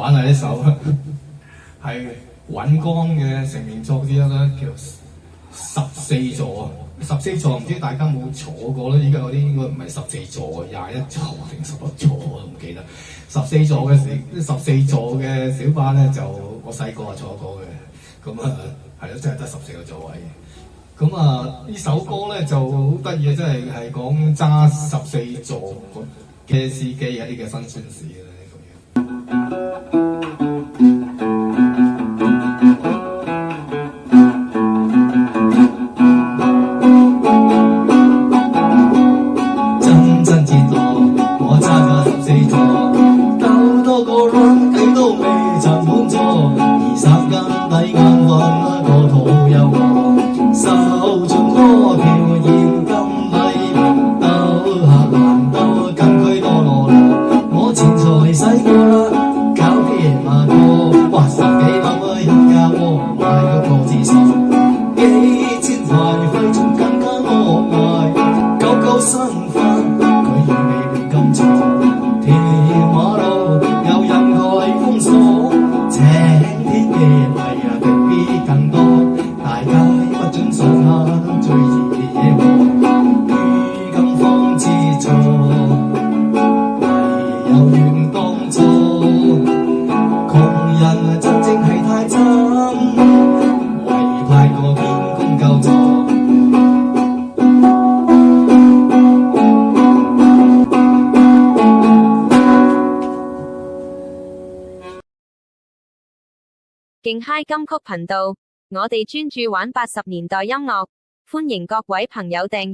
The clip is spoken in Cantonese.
玩下呢首係尹光嘅成名作之一啦，叫14座。14座唔知大家冇坐過啦，依家嗰啲應該唔係14座，21座定11座我都唔記得。14座嘅小巴咧，就我細個坐過嘅，咁係咯，真係得14個座位。咁呢首歌咧就好得意啊，真係講揸14座嘅司機一啲嘅辛酸史咧咁樣。真折墮，我揸咗14座，兜多個輪睇都未曾滿座，23間抵眼瞓個肚有餓，受盡多條現金禮物，兜下環兜更區多羅羅，我錢財使過啦，搞掂下個，哇10幾蚊一家窩，買咗個自信，幾千塊費仲更加惡賣，九新翻。條馬路有任佢封鎖，晴天嘅例敵必更多，大家不准上下最惹禍，如今方知錯，唯有怨當初，窮人真正係太慘，為太過天公救助。勁嗨金曲頻道，我哋專注玩80年代音樂，歡迎各位朋友訂閱。